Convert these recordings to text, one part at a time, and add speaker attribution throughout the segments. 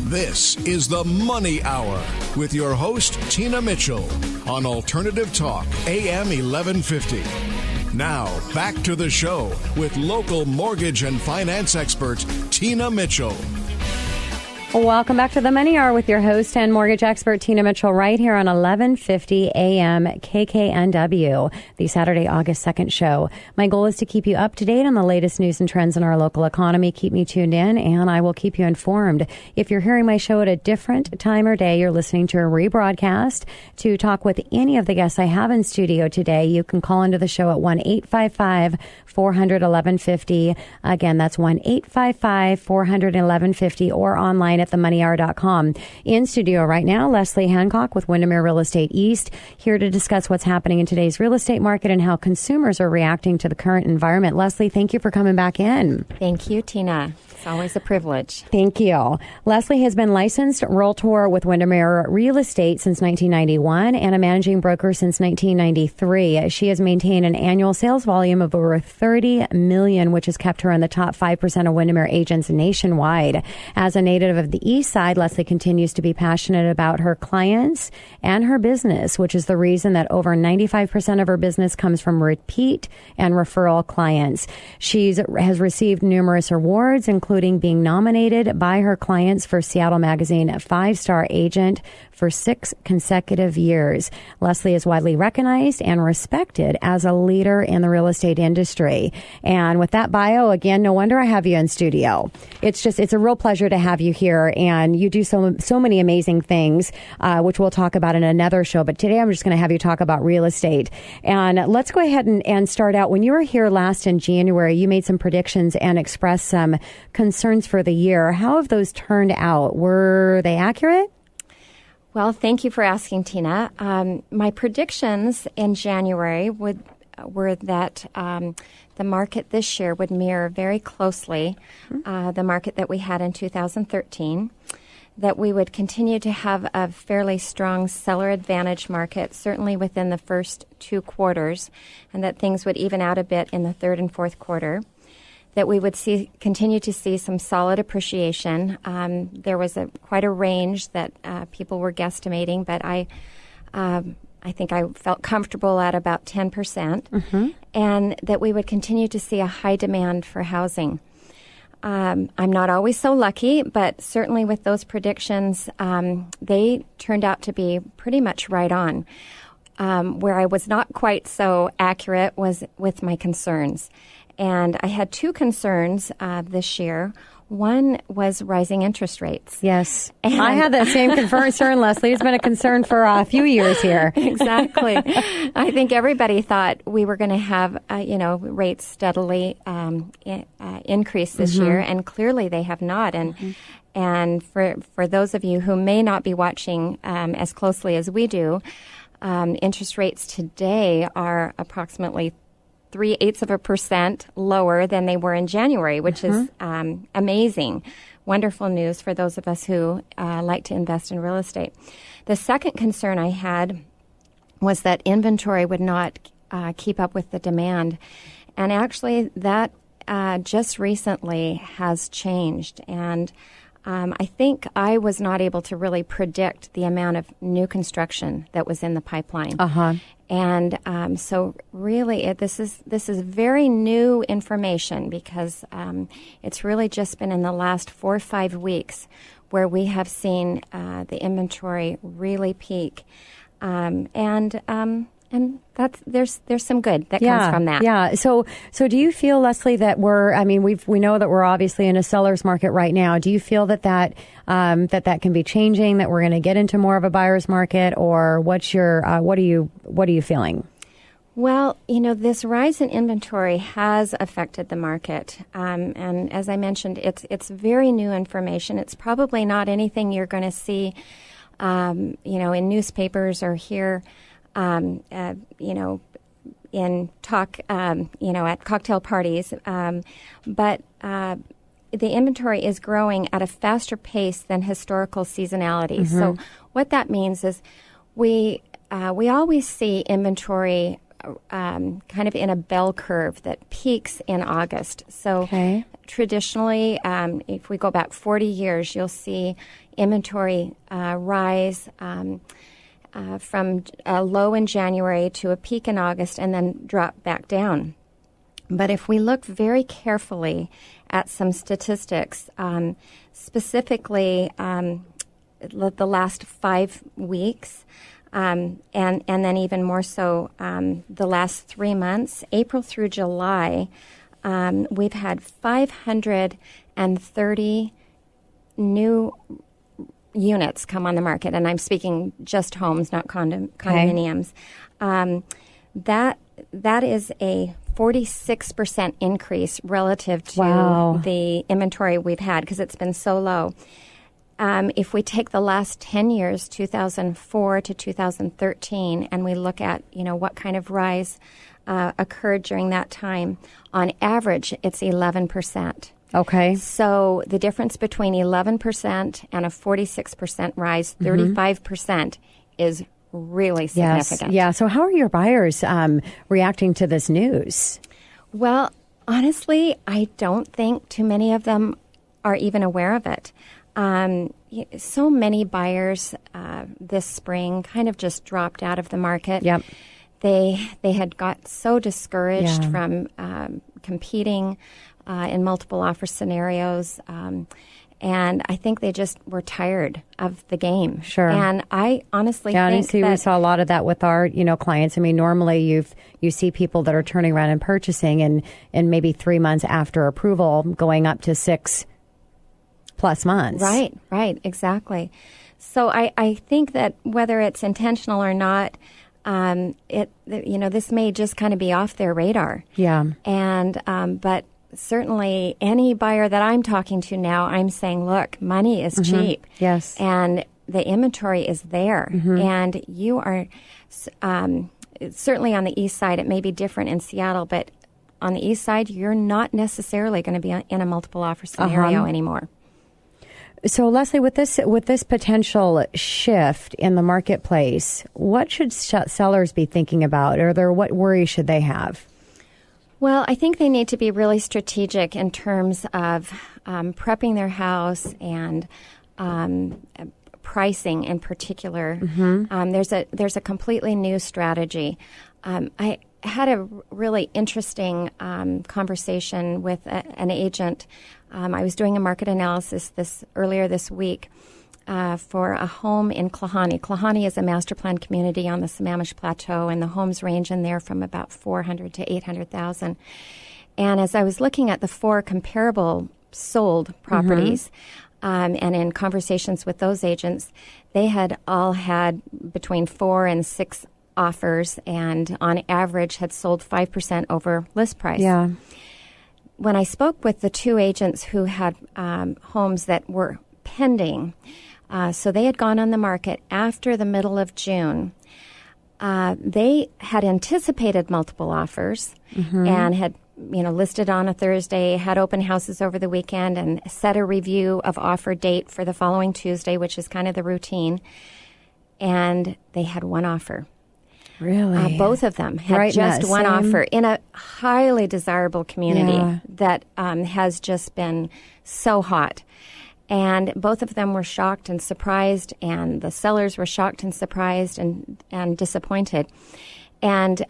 Speaker 1: This is the Money Hour with your host, Tina Mitchell, on Alternative Talk, AM 1150. Now, back to the show with local mortgage and finance expert, Tina Mitchell.
Speaker 2: Welcome back to the Money Hour with your host and mortgage expert, Tina Mitchell, right here on 1150 AM KKNW, the Saturday, August 2nd show. My goal is to keep you up to date on the latest news and trends in our local economy. Keep me tuned in, and I will keep you informed. If you're hearing my show at a different time or day, you're listening to a rebroadcast. To talk with any of the guests I have in studio today, you can call into the show at 1-855-400-1150. Again, that's 1-855-400-1150 or online at themoneyhour.com. In studio right now, Leslie Hancock with Windermere Real Estate East, here to discuss what's happening in today's real estate market and how consumers are reacting to the current environment. Leslie, thank you for coming back in.
Speaker 3: Thank you, Tina. It's always a privilege.
Speaker 2: Thank you. Leslie has been licensed realtor with Windermere Real Estate since 1991 and a managing broker since 1993. She has maintained an annual sales volume of over $30 million, which has kept her in the top 5% of Windermere agents nationwide. As a native of the East Side, Leslie continues to be passionate about her clients and her business, which is the reason that over 95% of her business comes from repeat and referral clients. She has received numerous awards, including being nominated by her clients for Seattle Magazine 5-Star Agent for 6 consecutive years. Leslie is widely recognized and respected as a leader in the real estate industry. And with that bio, again, no wonder I have you in studio. It's a real pleasure to have you here, and you do so many amazing things, which we'll talk about in another show. But today I'm just going to have you talk about real estate. And let's go ahead and start out. When you were here last in January, you made some predictions and expressed some concerns for the year. How have those turned out? Were they accurate?
Speaker 3: Well, thank you for asking, Tina. My predictions in January were that the market this year would mirror very closely the market that we had in 2013, that we would continue to have a fairly strong seller advantage market, certainly within the first 2 quarters, and that things would even out a bit in the third and fourth quarter, that we would continue to see some solid appreciation. There was quite a range that people were guesstimating, but I think I felt comfortable at about 10%, and that we would continue to see a high demand for housing. I'm not always so lucky, but certainly with those predictions, they turned out to be pretty much right on. Where I was not quite so accurate was with my concerns. And I had 2 concerns this year. One was rising interest rates.
Speaker 2: Yes. And I had that same concern, Leslie. It's been a concern for a few years here.
Speaker 3: Exactly. I think everybody thought we were going to have, rates steadily increase this year, and clearly they have not. And for those of you who may not be watching as closely as we do, interest rates today are approximately 0.3% lower than they were in January, which is amazing. Wonderful news for those of us who like to invest in real estate. The second concern I had was that inventory would not keep up with the demand. And actually, that just recently has changed. And I think I was not able to really predict the amount of new construction that was in the pipeline. And so really, this is very new information, because it's really just been in the last 4 or 5 weeks where we have seen the inventory really peak. And there's some good that comes from that.
Speaker 2: Yeah. So do you feel, Leslie, that we know that we're obviously in a seller's market right now. Do you feel that can be changing, that we're going to get into more of a buyer's market, or what are you feeling?
Speaker 3: Well, this rise in inventory has affected the market. And as I mentioned, it's very new information. It's probably not anything you're going to see, in newspapers or hear in talk, at cocktail parties. But the inventory is growing at a faster pace than historical seasonality. So what that means is we always see inventory kind of in a bell curve that peaks in August. So traditionally, if we go back 40 years, you'll see inventory rise from a low in January to a peak in August and then drop back down. But if we look very carefully at some statistics, specifically the last 5 weeks, and then even more so the last 3 months, April through July, we've had 530 new units come on the market, and I'm speaking just homes, not condominiums. That is a 46% increase relative to the inventory we've had because it's been so low. If we take the last 10 years, 2004 to 2013, and we look at, what kind of rise occurred during that time, on average, it's 11%.
Speaker 2: Okay.
Speaker 3: So the difference between 11% and a 46% rise, 35%, is really significant.
Speaker 2: Yeah. So how are your buyers reacting to this news?
Speaker 3: Well, honestly, I don't think too many of them are even aware of it. So many buyers this spring kind of just dropped out of the market.
Speaker 2: Yep.
Speaker 3: They had got so discouraged from competing in multiple offer scenarios. And I think they just were tired of the game.
Speaker 2: Sure.
Speaker 3: And I honestly think
Speaker 2: that... we saw a lot of that with our, clients. I mean, normally you see people that are turning around and purchasing and maybe 3 months after approval going up to 6+ months.
Speaker 3: Right, exactly. So I think that whether it's intentional or not, this may just kind of be off their radar.
Speaker 2: Yeah.
Speaker 3: And, but certainly any buyer that I'm talking to now, I'm saying, look, money is cheap.
Speaker 2: Yes.
Speaker 3: And the inventory is there. And you are, certainly on the east side, it may be different in Seattle, but on the east side, you're not necessarily going to be in a multiple offer scenario anymore.
Speaker 2: So, Leslie, with this potential shift in the marketplace, what should sellers be thinking about, or what worries should they have?
Speaker 3: Well, I think they need to be really strategic in terms of prepping their house and pricing in particular. There's a completely new strategy. I had a really interesting conversation with an agent. I was doing a market analysis earlier this week for a home in Klahani. Klahani is a master plan community on the Sammamish Plateau, and the homes range in there from about $400,000 to $800,000. And as I was looking at the 4 comparable sold properties, and in conversations with those agents, they had all had between 4 and 6 offers, and on average had sold 5% over list price.
Speaker 2: Yeah.
Speaker 3: When I spoke with the 2 agents who had homes that were pending, so they had gone on the market after the middle of June. They had anticipated multiple offers and had, listed on a Thursday, had open houses over the weekend, and set a review of offer date for the following Tuesday, which is kind of the routine. And they had 1 offer.
Speaker 2: Really?
Speaker 3: Both of them had just one offer in a highly desirable community that has just been so hot. And both of them were shocked and surprised, and the sellers were shocked and surprised and disappointed. And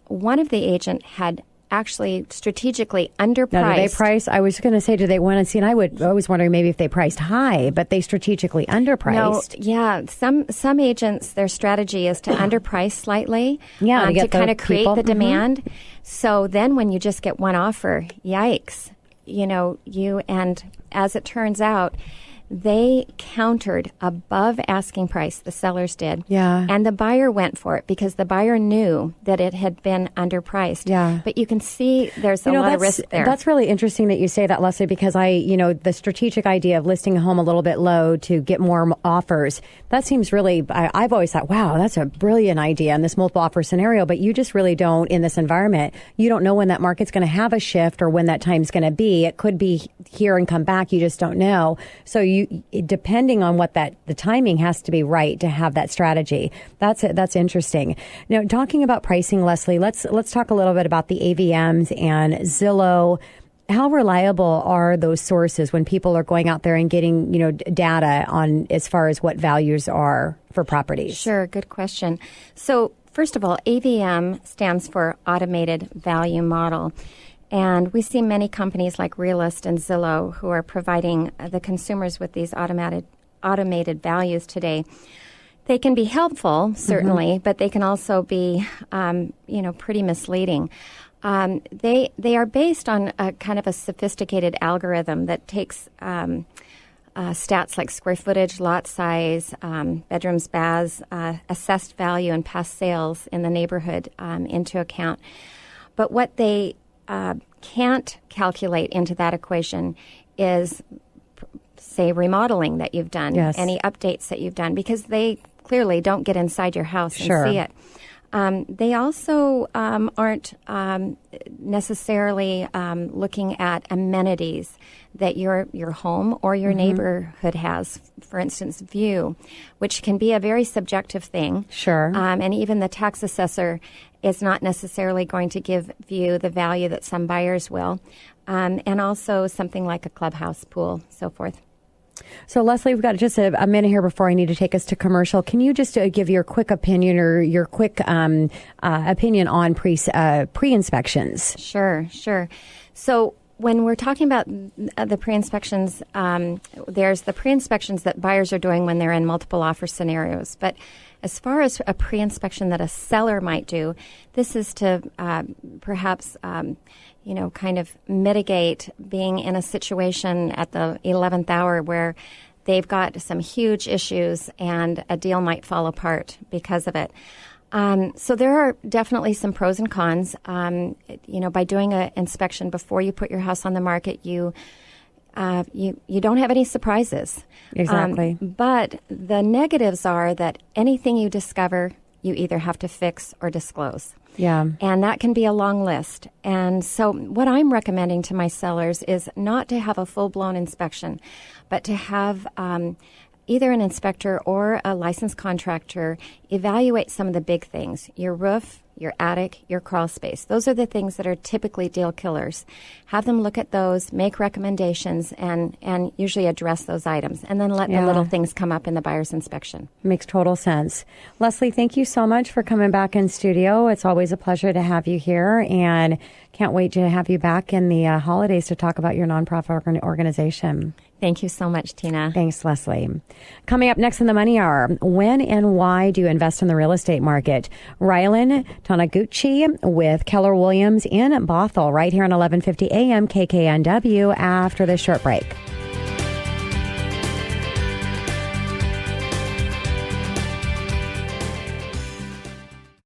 Speaker 3: one of the agent had actually strategically underpriced.
Speaker 2: Now, do they price? I was going to say, do they want to see? And I was wondering maybe if they priced high, but they strategically underpriced.
Speaker 3: No, yeah. Some agents, their strategy is to underprice slightly to kind of create the demand. So then when you just get 1 offer, yikes, and as it turns out, they countered above asking price, the sellers did.
Speaker 2: Yeah.
Speaker 3: And the buyer went for it because the buyer knew that it had been underpriced.
Speaker 2: Yeah.
Speaker 3: But you can see there's a lot of risk there.
Speaker 2: That's really interesting that you say that, Leslie, because the strategic idea of listing a home a little bit low to get more offers, that seems really, I've always thought, wow, that's a brilliant idea in this multiple offer scenario, but you just really don't, in this environment, you don't know when that market's going to have a shift or when that time's going to be. It could be here and come back. You just don't know. So you depending on what the timing has to be right to have that strategy. That's interesting. Now, talking about pricing, Leslie, let's talk a little bit about the AVMs and Zillow. How reliable are those sources when people are going out there and getting, data on as far as what values are for properties?
Speaker 3: Sure, good question. So first of all, AVM stands for Automated Value Model. And we see many companies like Realist and Zillow who are providing the consumers with these automated values today. They can be helpful, certainly, but they can also be, pretty misleading. They are based on a kind of a sophisticated algorithm that takes stats like square footage, lot size, bedrooms, baths, assessed value, and past sales in the neighborhood into account. But what they can't calculate into that equation is, say, remodeling that you've done, any updates that you've done, because they clearly don't get inside your house and see it. They also aren't necessarily looking at amenities that your home or your neighborhood has. For instance, view, which can be a very subjective thing.
Speaker 2: Sure.
Speaker 3: And even the tax assessor is not necessarily going to give view the value that some buyers will. And also something like a clubhouse, pool, so forth.
Speaker 2: So, Leslie, we've got just a minute here before I need to take us to commercial. Can you just give your quick opinion or your quick opinion on pre-inspections?
Speaker 3: Sure. So when we're talking about the pre-inspections, there's the pre-inspections that buyers are doing when they're in multiple offer scenarios. But as far as a pre-inspection that a seller might do, this is to perhaps kind of mitigate being in a situation at the 11th hour where they've got some huge issues and a deal might fall apart because of it. So there are definitely some pros and cons. By doing an inspection before you put your house on the market, you don't have any surprises.
Speaker 2: Exactly.
Speaker 3: But the negatives are that anything you discover, you either have to fix or disclose.
Speaker 2: Yeah.
Speaker 3: And that can be a long list. And so what I'm recommending to my sellers is not to have a full-blown inspection, but to have either an inspector or a licensed contractor evaluate some of the big things: your roof, your attic, your crawl space. Those are the things that are typically deal killers. Have them look at those, make recommendations, and usually address those items, and then let the little things come up in the buyer's inspection.
Speaker 2: Makes total sense. Leslie, thank you so much for coming back in studio. It's always a pleasure to have you here, and can't wait to have you back in the holidays to talk about your nonprofit organization.
Speaker 3: Thank you so much, Tina.
Speaker 2: Thanks, Leslie. Coming up next in the Money Hour, when and why do you invest in the real estate market? Rylan Taniguchi with Keller Williams in Bothell, right here on 1150 AM KKNW after this short break.